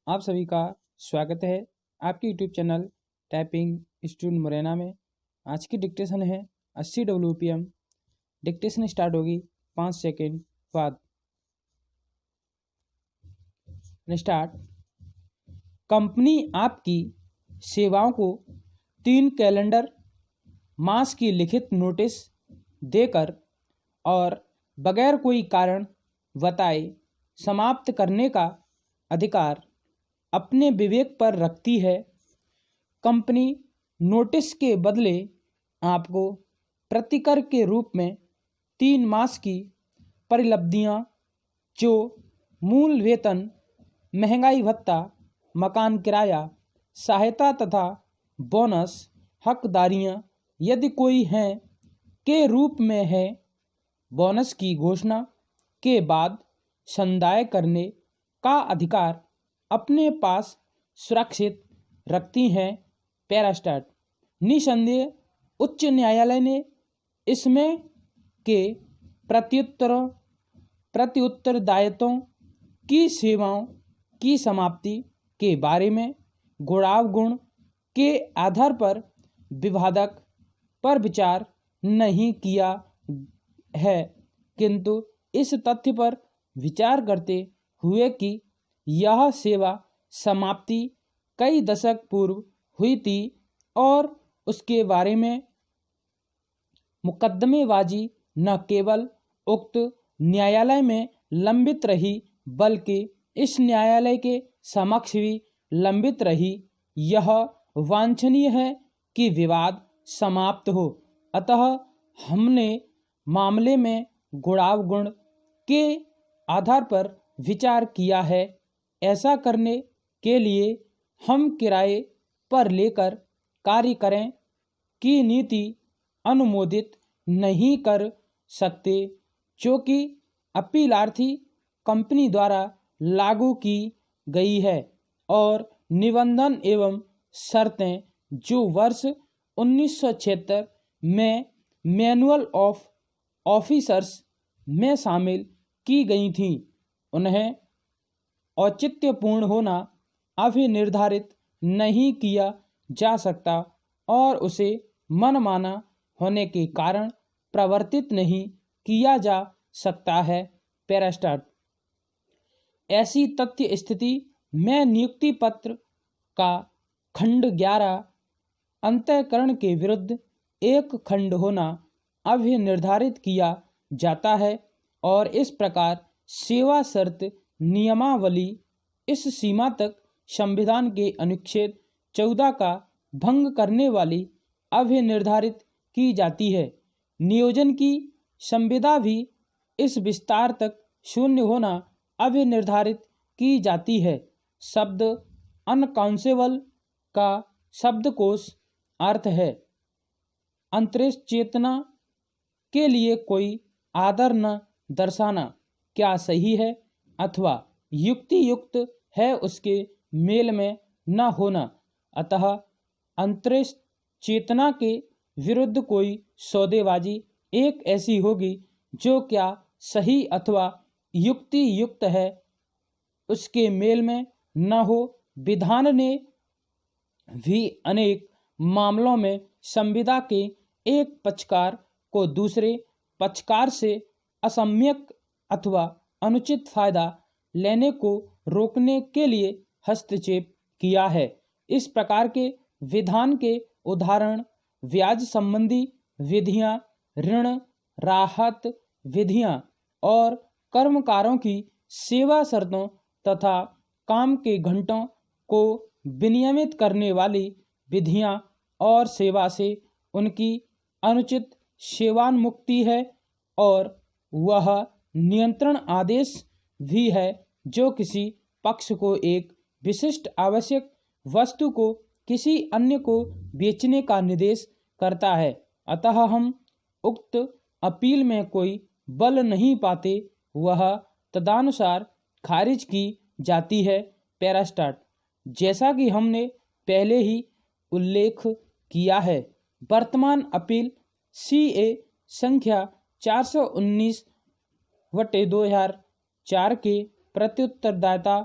आप सभी का स्वागत है आपके YouTube channel typing student Morena में। आज की डिक्टेशन है 80 WPM। डिक्टेशन स्टार्ट होगी 5 सेकेंड बाद। स्टार्ट। कंपनी आपकी सेवाओं को 3 कैलेंडर मास की लिखित नोटिस देकर और बगैर कोई कारण बताए समाप्त करने का अधिकार अपने विवेक पर रखती है। कंपनी नोटिस के बदले आपको प्रतिकर के रूप में 3 मास की परिलब्धियां जो मूल वेतन, महंगाई भत्ता, मकान किराया, सहायता तथा बोनस हकदारियां यदि कोई हैं के रूप में है। बोनस की घोषणा के बाद संदाय करने का अधिकार अपने पास सुरक्षित रखती हैं। पैरास्टार्ट। निसंदेह उच्च न्यायालय ने इसमें के प्रत्युत्तरदायित्वों की सेवाओं की समाप्ति के बारे में गुणावगुण के आधार पर विवादक पर विचार नहीं किया है, किंतु इस तथ्य पर विचार करते हुए कि यह सेवा समाप्ति कई दशक पूर्व हुई थी और उसके बारे में मुकदमेबाजी न केवल उक्त न्यायालय में लंबित रही बल्कि इस न्यायालय के समक्ष भी लंबित रही। यह वांछनीय है कि विवाद समाप्त हो, अतः हमने मामले में गुणावगुण के आधार पर विचार किया है। ऐसा करने के लिए हम किराए पर लेकर कार्य करें की नीति अनुमोदित नहीं कर सकते, जो कि अपीलार्थी कंपनी द्वारा लागू की गई है, और निबंधन एवं शर्तें जो वर्ष 1976 में मैनुअल ऑफ ऑफिसर्स में शामिल की गई थीं, उन्हें औचित्यपूर्ण होना अभी निर्धारित नहीं किया जा सकता और उसे मनमाना होने के कारण प्रवर्तित नहीं किया जा सकता है। पैरास्टार्ट। ऐसी तथ्य स्थिति में नियुक्ति पत्र का खंड 11 अंतःकरण के विरुद्ध एक खंड होना अभी निर्धारित किया जाता है और इस प्रकार सेवा शर्त नियमावली इस सीमा तक संविधान के अनुच्छेद 14 का भंग करने वाली अभी निर्धारित की जाती है। नियोजन की संविदा भी इस विस्तार तक शून्य होना अभी निर्धारित की जाती है। शब्द अनकाउंसेबल का शब्दकोश अर्थ है अंतरिक्ष चेतना के लिए कोई आदर न दर्शाना। क्या सही है अथवा युक्ति युक्त है उसके मेल में न होना, अतः अंतरिक्ष चेतना के विरुद्ध कोई सौदेबाजी एक ऐसी होगी जो क्या सही अथवा युक्ति युक्त है उसके मेल में न हो। विधान ने भी अनेक मामलों में संविदा के एक पक्षकार को दूसरे पक्षकार से असम्यक अथवा अनुचित फायदा लेने को रोकने के लिए हस्तक्षेप किया है। इस प्रकार के विधान के उदाहरण ब्याज संबंधी विधियां, ऋण राहत विधियां और कर्मकारों की सेवा शर्तों तथा काम के घंटों को विनियमित करने वाली विधियां और सेवा से उनकी अनुचित सेवान्मुक्ति है, और वह नियंत्रण आदेश भी है जो किसी पक्ष को एक विशिष्ट आवश्यक वस्तु को किसी अन्य को बेचने का निर्देश करता है। अतः हम उक्त अपील में कोई बल नहीं पाते, वह तदनुसार खारिज की जाती है। पैरास्टार्ट। जैसा कि हमने पहले ही उल्लेख किया है, वर्तमान अपील CA संख्या 419/2004 के प्रत्युत्तरदाता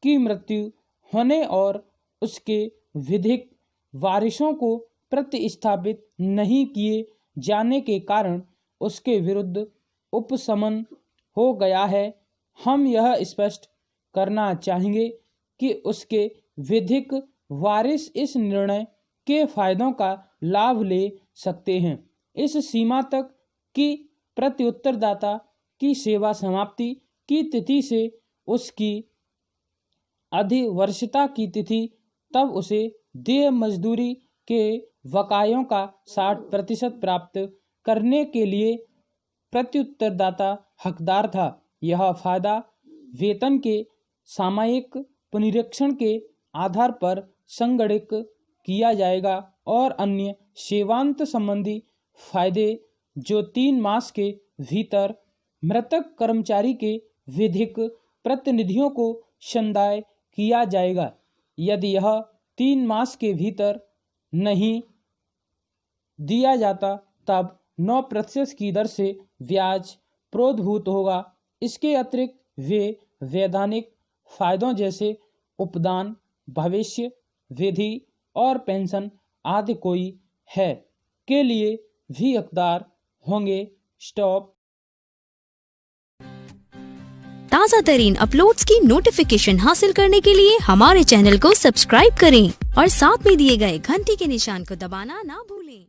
की मृत्यु होने और उसके विधिक वारिसों को प्रतिस्थापित नहीं किए जाने के कारण उसके विरुद्ध उपशमन हो गया है। हम यह स्पष्ट करना चाहेंगे कि उसके विधिक वारिस इस निर्णय के फायदों का लाभ ले सकते हैं इस सीमा तक कि प्रत्युत्तरदाता की सेवा समाप्ति की तिथि से उसकी अधिवर्षता की तिथि तब उसे देय मजदूरी के बकायों का 60% प्राप्त करने के लिए प्रत्युत्तरदाता हकदार था। यह फायदा वेतन के सामयिक पुनरीक्षण के आधार पर संगणित किया जाएगा और अन्य सेवांत संबंधी फायदे जो 3 मास के भीतर मृतक कर्मचारी के विधिक प्रतिनिधियों को संदाय किया जाएगा। यदि यह 3 मास के भीतर नहीं दिया जाता तब 9% की दर से ब्याज प्रोद्भूत होगा। इसके अतिरिक्त वे वैधानिक फायदों जैसे उपदान, भविष्य विधि और पेंशन आदि कोई है के लिए भी हकदार होंगे। स्टॉप। ताज़ा तरीन अपलोड्स की नोटिफिकेशन हासिल करने के लिए हमारे चैनल को सब्सक्राइब करें और साथ में दिए गए घंटी के निशान को दबाना ना भूलें।